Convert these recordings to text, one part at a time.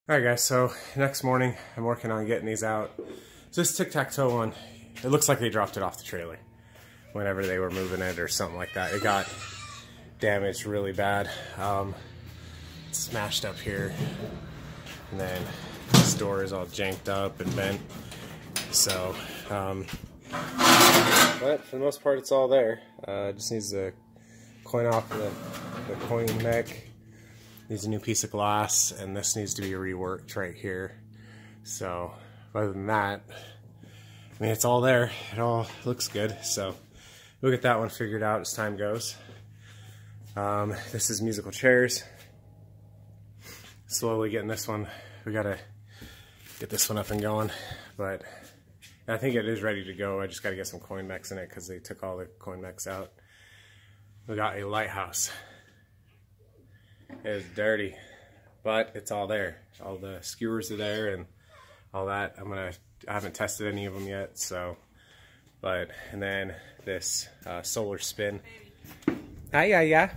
Alright guys, so next morning I'm working on getting these out. So this tic-tac-toe one, it looks like they dropped it off the trailer whenever they were moving it or something like that. It got damaged really bad. It's smashed up here, and then this door is all janked up and bent. So, but for the most part it's all there. It just needs to coin off the coin neck. Needs a new piece of glass, and this needs to be reworked right here. So, other than that, I mean, it's all there. It all looks good. So, we'll get that one figured out as time goes. This is musical chairs. Slowly getting this one. We gotta get this one up and going, but I think it is ready to go. I just gotta get some coin mechs in it because they took all the coin mechs out. We got a lighthouse. It's dirty, but it's all there. All the skewers are there and all that. I haven't tested any of them yet, so, and then this solar spin. Hi, yeah.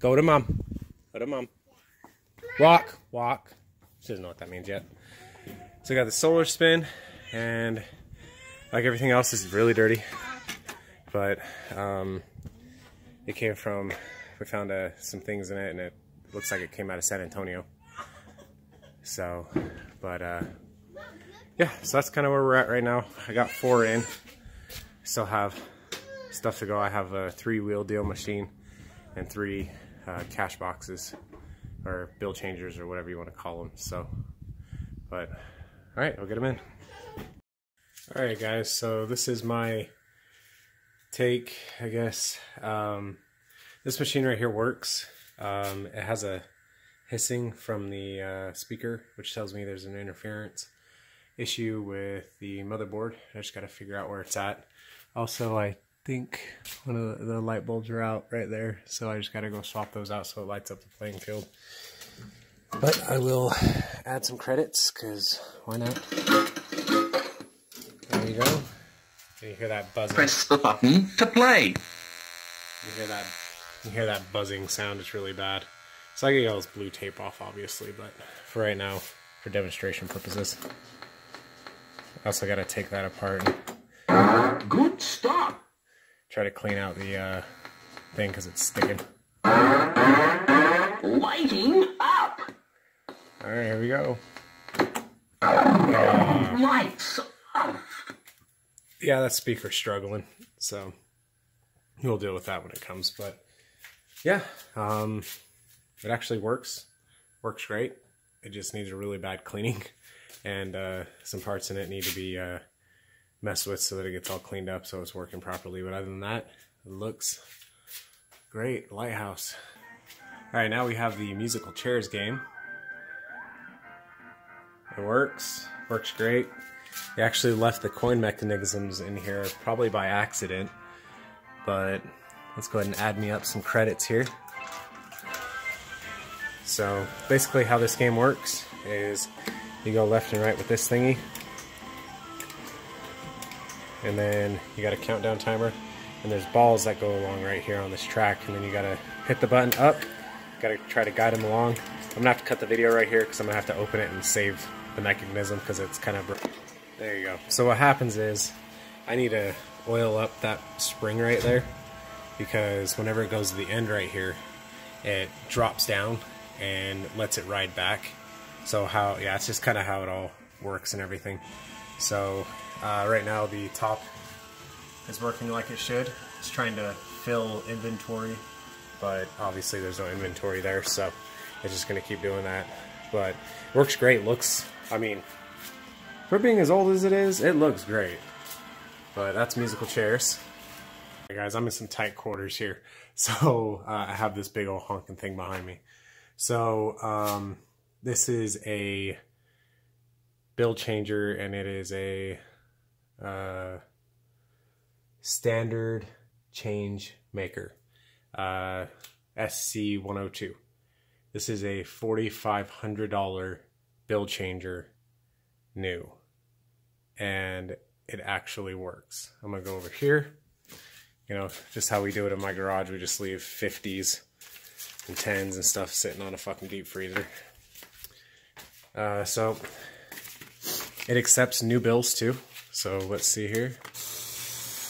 Go to mom. Go to mom. Walk, walk. She doesn't know what that means yet. So we got the solar spin, and like everything else, this is really dirty, but it came from, we found some things in it, and it looks like it came out of San Antonio. So, but yeah, so that's kind of where we're at right now. I got 4 in. Still have stuff to go. I have a 3-wheel deal machine and 3 cash boxes, or bill changers, or whatever you want to call them. So, but all right, I'll get them in. All right, guys. So this is my take, I guess. This machine right here works. It has a hissing from the speaker, which tells me there's an interference issue with the motherboard. I just got to figure out where it's at. Also, I think one of the light bulbs are out right there, so I just got to go swap those out so it lights up the playing field. But I will add some credits, because why not? There you go. You hear that buzzing? Press the button to play. You hear that? You hear that buzzing sound? It's really bad. So I can get all this blue tape off, obviously, but for right now, for demonstration purposes. I also got to take that apart and Good start. try to clean out the thing because it's sticking. Lighting up. All right, here we go. Lights off. Yeah, that speaker's struggling, so we'll deal with that when it comes. But yeah, it actually works. Works great. It just needs a really bad cleaning, and some parts in it need to be messed with so that it gets all cleaned up so it's working properly. But other than that, it looks great. Lighthouse. All right, now we have the musical chairs game. It works. Works great. They actually left the coin mechanisms in here probably by accident, but let's go ahead and add me up some credits here. So basically how this game works is you go left and right with this thingy, and then you got a countdown timer, and there's balls that go along right here on this track, and then you gotta hit the button up, gotta try to guide them along. I'm gonna have to cut the video right here because I'm gonna have to open it and save the mechanism because it's kind of, there you go. So what happens is I need to oil up that spring right there, because whenever it goes to the end right here, it drops down and lets it ride back. So how, yeah, it's just kind of how it all works and everything. So right now the top is working like it should. It's trying to fill inventory, but obviously there's no inventory there, so it's just gonna keep doing that. But it works great. Looks, I mean, for being as old as it is, it looks great. But that's musical chairs. Hey guys, I'm in some tight quarters here, so I have this big old honking thing behind me. So this is a bill changer, and it is a standard change maker, SC102. This is a $4,500 bill changer new, and it actually works. I'm gonna go over here. You know, just how we do it in my garage, we just leave 50s and 10s and stuff sitting on a fucking deep freezer. So it accepts new bills too. So let's see here.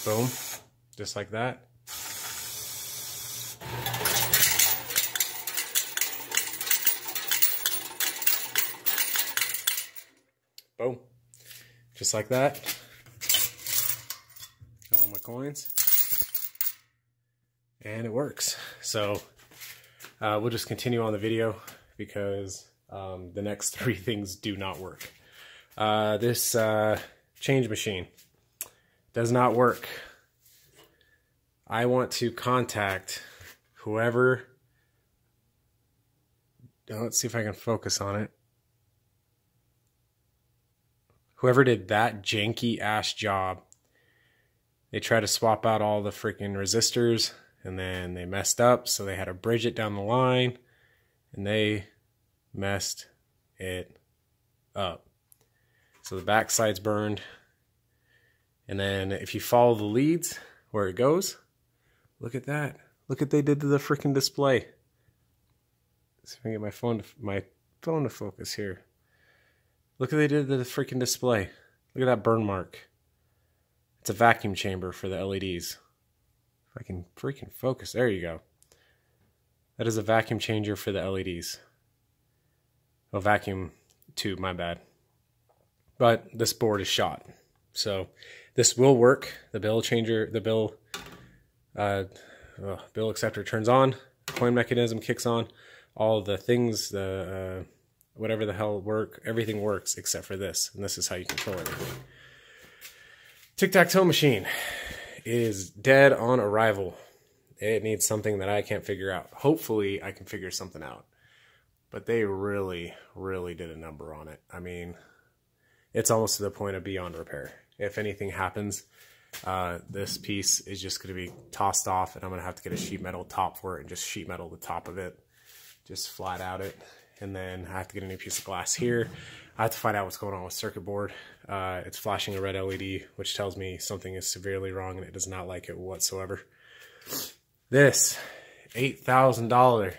Boom, just like that. Boom, just like that. Got all my coins. And it works. So we'll just continue on the video because the next 3 things do not work. This change machine does not work. I want to contact whoever. Let's see if I can focus on it. Whoever did that janky ass job. They tried to swap out all the freaking resistors and then they messed up, so they had to bridge it down the line and they messed it up. So the back side's burned. And then if you follow the leads where it goes, look at that. Look what they did to the freaking display. Let's see if I can get my phone to focus here. Look what they did to the freaking display. Look at that burn mark. It's a vacuum chamber for the LEDs. If I can freaking focus. There you go. That is a vacuum changer for the LEDs. Oh, vacuum tube, my bad. But this board is shot. So this will work. The bill changer, the bill acceptor turns on. Coin mechanism kicks on. All the things, the whatever the hell work, everything works except for this. And this is how you control everything. Tic-tac-toe machine is dead on arrival. It needs something that I can't figure out. Hopefully I can figure something out. But they really, really did a number on it. I mean, it's almost to the point of beyond repair. If anything happens, this piece is just going to be tossed off and I'm going to have to get a sheet metal top for it and just sheet metal the top of it. Just flat out it. And then I have to get a new piece of glass here. I have to find out what's going on with circuit board. It's flashing a red LED, which tells me something is severely wrong and it does not like it whatsoever. This $8,000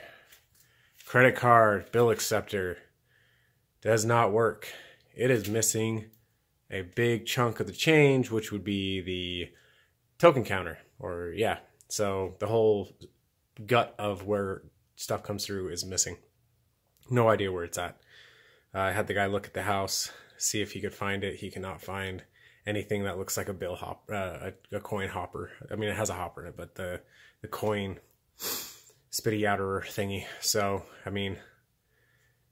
credit card bill acceptor does not work. It is missing a big chunk of the change, which would be the token counter, or yeah. So the whole gut of where stuff comes through is missing. No idea where it's at. I had the guy look at the house, see if he could find it. He cannot find anything that looks like a bill hop, a coin hopper. I mean, it has a hopper in it, but the coin spitty outer thingy. So, I mean,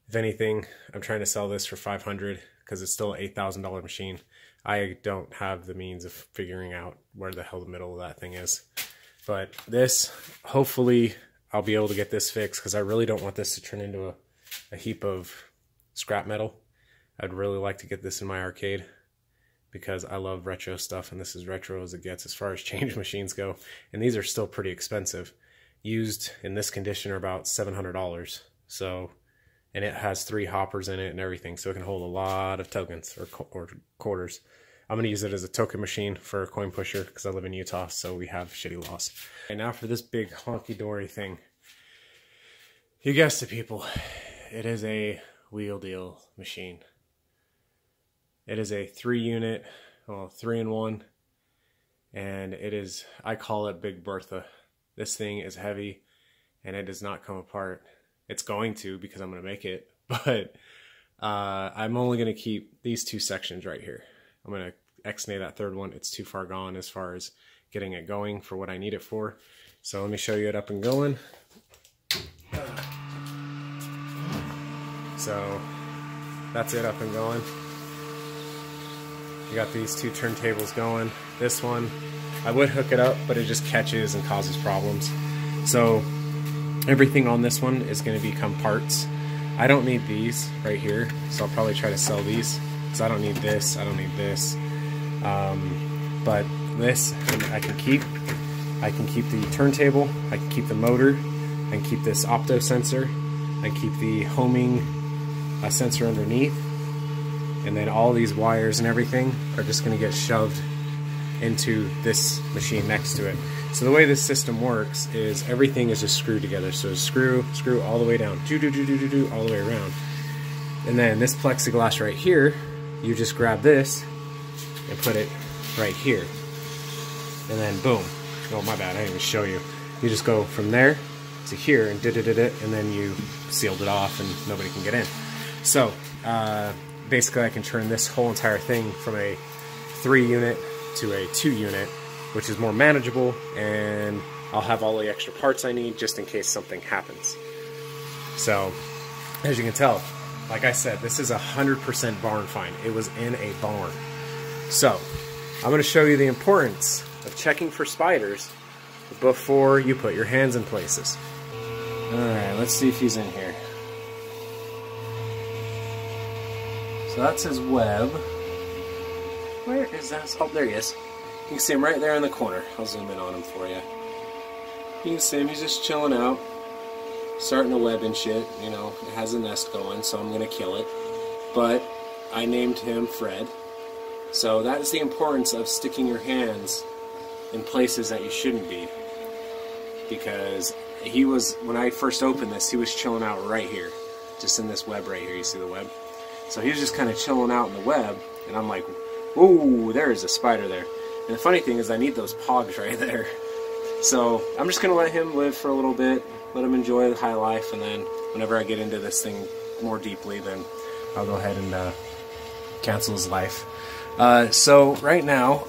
if anything, I'm trying to sell this for $500 because it's still an $8,000 machine. I don't have the means of figuring out where the hell the middle of that thing is. But this, hopefully, I'll be able to get this fixed because I really don't want this to turn into a heap of scrap metal. I'd really like to get this in my arcade because I love retro stuff, and this is retro as it gets as far as change machines go. And these are still pretty expensive. Used in this condition are about $700. So, and it has 3 hoppers in it and everything, so it can hold a lot of tokens or quarters. I'm going to use it as a token machine for a coin pusher because I live in Utah, so we have shitty laws. And now for this big honky-dory thing. You guessed it, people. It is a wheel deal machine. It is a 3-unit, well, 3-in-1, and it is, I call it Big Bertha. This thing is heavy, and it does not come apart. It's going to because I'm going to make it, but I'm only going to keep these 2 sections right here. I'm going to X-nay that 3rd one. It's too far gone as far as getting it going for what I need it for. So let me show you it up and going. So that's it up and going. You got these 2 turntables going. This one, I would hook it up, but it just catches and causes problems. So everything on this one is going to become parts. I don't need these right here, so I'll probably try to sell these because I don't need this, I don't need this. But this I can keep. I can keep the turntable, I can keep the motor, I can keep this opto sensor, I can keep the homing sensor underneath, and then all these wires and everything are just going to get shoved into this machine next to it. So the way this system works is everything is just screwed together. So screw all the way down, all the way around. And then this plexiglass right here, you just grab this and put it right here. And then boom. Oh, my bad, I didn't even show you. You just go from there to here and and then you sealed it off and nobody can get in. So basically I can turn this whole entire thing from a 3 unit to a 2 unit, which is more manageable, and I'll have all the extra parts I need just in case something happens. So as you can tell, like I said, this is 100% barn find. It was in a barn. So I'm going to show you the importance of checking for spiders before you put your hands in places. Alright, let's see if he's in here. So that's his web. Where is that? Oh, there he is. You can see him right there in the corner. I'll zoom in on him for you. You can see him, he's just chilling out, starting to web and shit. You know, it has a nest going, so I'm going to kill it. But I named him Fred. So that is the importance of sticking your hands in places that you shouldn't be. Because he was, when I first opened this, he was chilling out right here. Just in this web right here, you see the web? So he was just kind of chilling out in the web, and I'm like, whoa, there is a spider there. And the funny thing is I need those pogs right there. So I'm just going to let him live for a little bit, let him enjoy the high life, and then whenever I get into this thing more deeply, then I'll go ahead and cancel his life. So right now,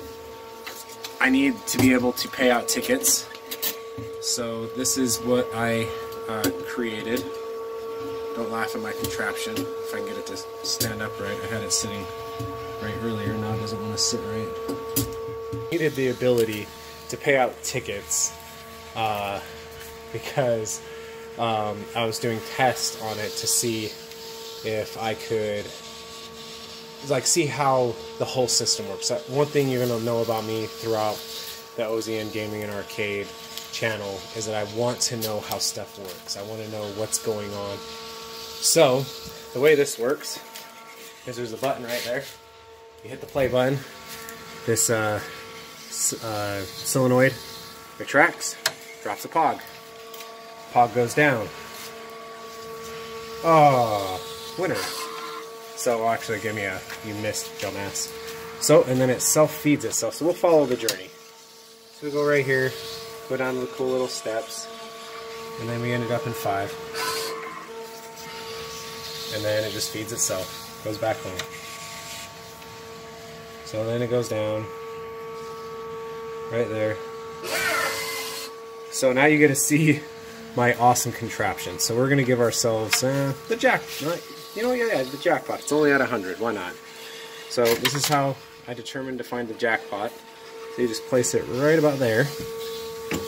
I need to be able to pay out tickets. So this is what I created. Don't laugh at my contraption. If I can get it to stand upright. I had it sitting right earlier, now it doesn't want to sit right. Needed the ability to pay out tickets because I was doing tests on it to see if I could see how the whole system works. One thing you're going to know about me throughout the OZN Gaming and Arcade channel is that I want to know how stuff works. I want to know what's going on. So the way this works is there's a button right there. You hit the play button. This solenoid retracts, drops a pog. Pog goes down. Oh, winner. So actually give me a, you missed, dumbass. So, and then it self-feeds itself. So we'll follow the journey. So we go right here, go down the cool little steps, and then we ended up in 5. And then it just feeds itself, goes back home. So then it goes down, right there. So now you get to see my awesome contraption. So we're gonna give ourselves the jackpot. You know, yeah, the jackpot. It's only at 100. Why not? So this is how I determined to find the jackpot. So you just place it right about there.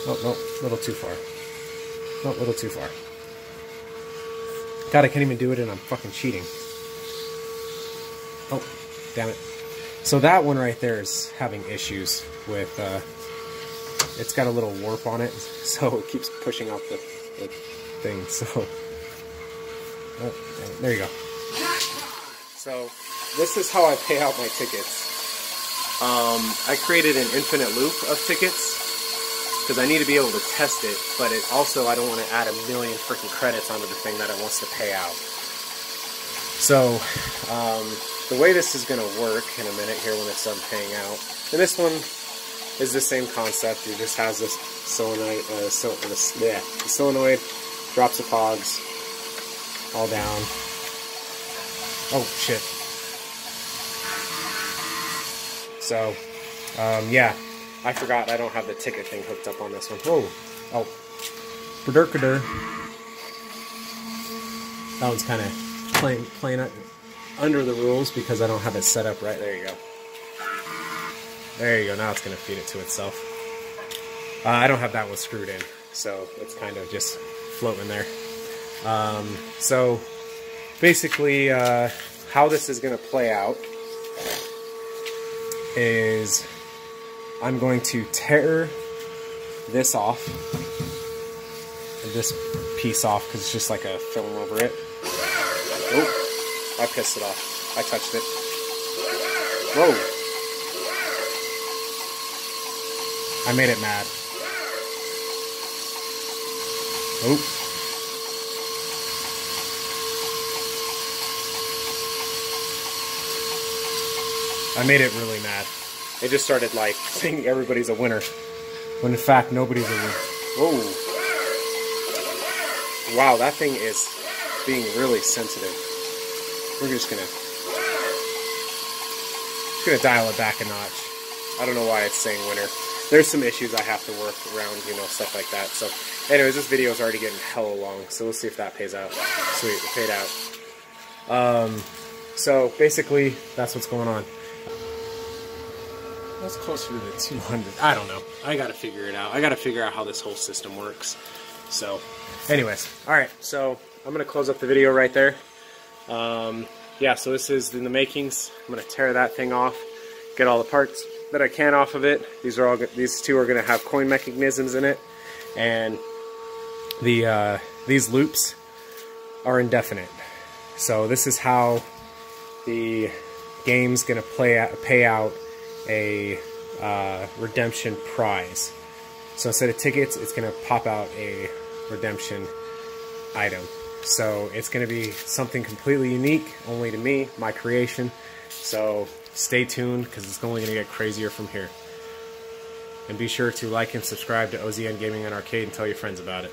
Oh no, a little too far. Oh, a little too far. God, I can't even do it, and I'm fucking cheating. Oh, damn it. So that one right there is having issues with, it's got a little warp on it, so it keeps pushing out the thing, so. Oh, there you go. So, this is how I pay out my tickets. I created an infinite loop of tickets, because I need to be able to test it, but it also, I don't want to add a million freaking credits onto the thing that it wants to pay out. So, the way this is going to work in a minute here when it's done paying out, and this one is the same concept. It just has this solenoid, the solenoid, drops the pogs, all down. Oh, shit. So, yeah. I forgot I don't have the ticket thing hooked up on this one. Whoa. Oh. That one's kind of playing under the rules because I don't have it set up right. There you go. There you go. Now it's going to feed it to itself. I don't have that one screwed in, so it's kind of just floating there. So basically how this is going to play out is I'm going to tear this off, this piece off, because it's just like a film over it. Oh, I pissed it off. I touched it. Whoa. I made it mad. Oh. I made it really mad. It just started like saying everybody's a winner, when in fact nobody's a winner. Whoa. Wow, that thing is being really sensitive. We're just gonna dial it back a notch. I don't know why it's saying winner. There's some issues I have to work around, you know, stuff like that. So anyways, this video is already getting hella long, so we'll see if that pays out. Sweet, it paid out. So basically, that's what's going on. What's closer to the 200? I don't know. I gotta figure it out. I gotta figure out how this whole system works. So anyways, alright, so I'm gonna close up the video right there. Yeah, so this is in the makings. I'm gonna tear that thing off, get all the parts that I can off of it. These two are gonna have coin mechanisms in it, and these loops are indefinite. So this is how the game's gonna pay out a redemption prize. So instead of tickets, it's gonna pop out a redemption item. So it's gonna be something completely unique, only to me, my creation. So stay tuned, because it's only gonna get crazier from here. And be sure to like and subscribe to OZN Gaming and Arcade and tell your friends about it.